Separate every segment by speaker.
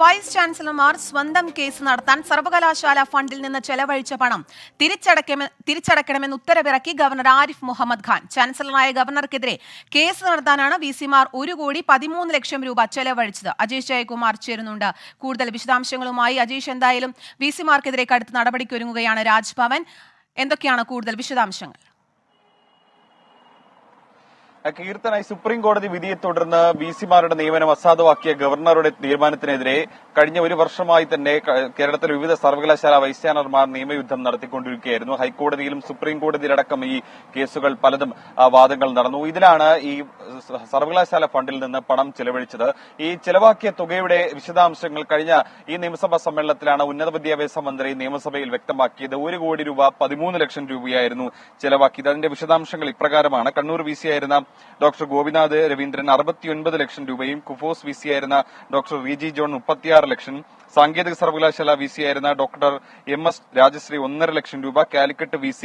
Speaker 1: Vice ചാൻസലർമാർ സ്വന്തം case നടത്താൻ സർവകലാശാല ഫണ്ടിൽ നിന്ന് ചെലവഴിച്ച പണം തിരിച്ചടയ്ക്കണമെന്ന് ഉത്തരവിറക്കി ഗവർണർ ആരിഫ് മുഹമ്മദ് ഖാൻ. ചാൻസലറായ ഗവർണർക്കെതിരെ കേസ് നടത്താനാണ് VC-മാർ 1,13,00,000 രൂപ ചെലവഴിച്ചത്. അജീഷ് ജയകുമാർ ചേരുന്നുണ്ട് കൂടുതൽ വിശദാംശങ്ങളുമായി. അജീഷ്, എന്തായാലും VC-മാർക്കെതിരെ കടുത്ത നടപടിക്കൊരുങ്ങുകയാണ് രാജ്ഭവൻ. എന്തൊക്കെയാണ് കൂടുതൽ വിശദാംശങ്ങൾ?
Speaker 2: കീർത്തനായി സുപ്രീം കോടതി വിധിയെ തുടർന്ന് VC-മാരുടെ നിയമനം അസാധുവാക്കിയ ഗവർണറുടെ തീരുമാനത്തിനെതിരെ കഴിഞ്ഞ ഒരു വർഷമായി തന്നെ കേരളത്തിലെ വിവിധ സർവകലാശാല വൈസ് ചാൻസലർമാർ നിയമയുദ്ധം നടത്തിക്കൊണ്ടിരിക്കുകയായിരുന്നു. ഹൈക്കോടതിയിലും സുപ്രീം കോടതിയിലടക്കം ഈ കേസുകൾ പലതും വാദങ്ങൾ നടന്നു. ഇതിലാണ് ഈ സർവകലാശാല ഫണ്ടിൽ നിന്ന് പണം ചെലവഴിച്ചത്. ഈ ചെലവാക്കിയ തുകയുടെ വിശദാംശങ്ങൾ കഴിഞ്ഞ ഈ നിയമസഭാ സമ്മേളനത്തിലാണ് ഉന്നത വിദ്യാഭ്യാസ മന്ത്രി നിയമസഭയിൽ വ്യക്തമാക്കിയത്. 1 കോടി രൂപ 13 ലക്ഷം രൂപയായിരുന്നു ചെലവാക്കിയത്. അതിന്റെ വിശദാംശങ്ങൾ ഇപ്രകാരമാണ്. കണ്ണൂർ VC ആയിരുന്ന ഡോക്ടർ ഗോപിനാഥ് രവീന്ദ്രൻ 69 ലക്ഷം രൂപയും, കുഫോസ് VC ആയിരുന്ന ഡോക്ടർ VG ജോൺ 36 ലക്ഷം, സാങ്കേതിക സർവകലാശാല VC ആയിരുന്ന ഡോക്ടർ MS രാജശ്രീ 1.5 ലക്ഷം രൂപ, Calicut VC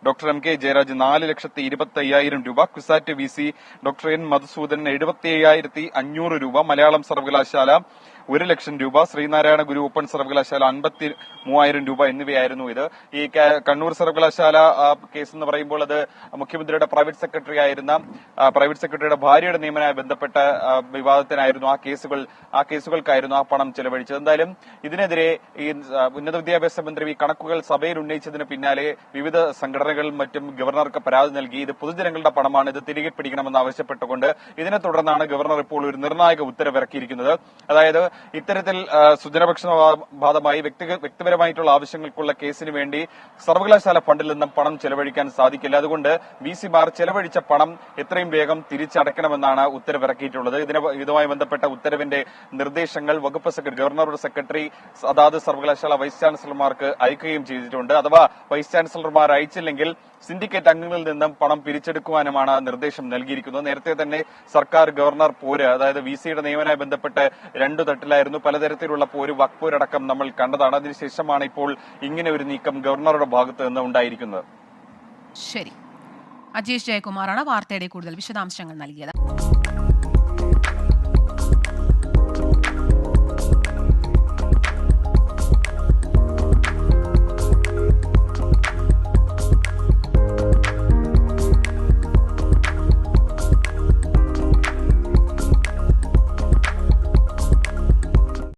Speaker 2: doctor MK Jayaraj 4,25,000 രൂപ, CUSAT VC doctor N Madhusudan 77,500 രൂപ, മലയാളം സർവകലാശാല 1 ലക്ഷം രൂപ, ശ്രീനാരായണ ഗുരു ഓപ്പൺ സർവകലാശാല 53,000 രൂപ എന്നിവയായിരുന്നു ഇത്. ഈ കണ്ണൂർ സർവകലാശാല കേസ് എന്ന് പറയുമ്പോൾ അത് മുഖ്യമന്ത്രിയുടെ പ്രൈവറ്റ് സെക്രട്ടറിയുടെ ഭാര്യയുടെ നിയമനവുമായി ബന്ധപ്പെട്ട വിവാദത്തിനായിരുന്നു ആ കേസുകൾക്കായിരുന്നു ആ പണം ചെലവഴിച്ചത്. എന്തായാലും ഇതിനെതിരെ ഈ ഉന്നത വിദ്യാഭ്യാസ മന്ത്രി ഈ കണക്കുകൾ സഭയിൽ ഉന്നയിച്ചതിന് പിന്നാലെ വിവിധ സംഘടനകളും മറ്റും ഗവർണർക്ക് പരാതി നൽകി. ഇത് പൊതുജനങ്ങളുടെ പണമാണ്, ഇത് തിരികെ പിടിക്കണമെന്ന് ആവശ്യപ്പെട്ടുകൊണ്ട് ഇതിനെ തുടർന്നാണ് ഗവർണർ ഇപ്പോൾ ഒരു നിർണായക ഉത്തരവിറക്കിയിരിക്കുന്നത്. അതായത് ഇത്തരത്തിൽ സുജനപക്ഷപാതമായി വ്യക്തിപരമായിട്ടുള്ള ആവശ്യങ്ങൾക്കുള്ള കേസിന് വേണ്ടി സർവകലാശാല ഫണ്ടിൽ നിന്നും പണം ചെലവഴിക്കാൻ സാധിക്കില്ല. അതുകൊണ്ട് VC-മാർ ചെലവഴിച്ച പണം എത്രയും വേഗം തിരിച്ചടയ്ക്കണമെന്നാണ് ഉത്തരവിറക്കിയിട്ടുള്ളത്. ഇതുമായി ബന്ധപ്പെട്ട ഉത്തരവിന്റെ നിർദ്ദേശങ്ങൾ ഗവർണറുടെ സെക്രട്ടറി അതാത് സർവകലാശാല വൈസ് ചാൻസലർമാർക്ക് അയക്കുകയും ചെയ്തിട്ടുണ്ട്. അഥവാ വൈസ് ചാൻസലർമാർ അയച്ചില്ലെങ്കിൽ സിൻഡിക്കേറ്റ് അംഗങ്ങളിൽ നിന്നും പണം പിരിച്ചെടുക്കുവാനുമാണ് നിർദ്ദേശം നൽകിയിരിക്കുന്നത്. നേരത്തെ തന്നെ സർക്കാർ ഗവർണർ പോര്, അതായത് VC-യുടെ നിയമനവുമായി ബന്ധപ്പെട്ട് 2 തട്ടിലായിരുന്നു. പലതരത്തിലുള്ള വക്പോരടക്കം നമ്മൾ കണ്ടതാണ്. അതിനുശേഷമാണ് ഇപ്പോൾ ഇങ്ങനെ ഒരു നീക്കം ഗവർണറുടെ ഭാഗത്ത് നിന്ന് ഉണ്ടായിരിക്കുന്നത്.
Speaker 1: ശരി, അജീഷ് ജയകുമാറാണ് വാർത്തയുടെ കൂടുതൽ വിശദാംശങ്ങൾ നൽകിയത്.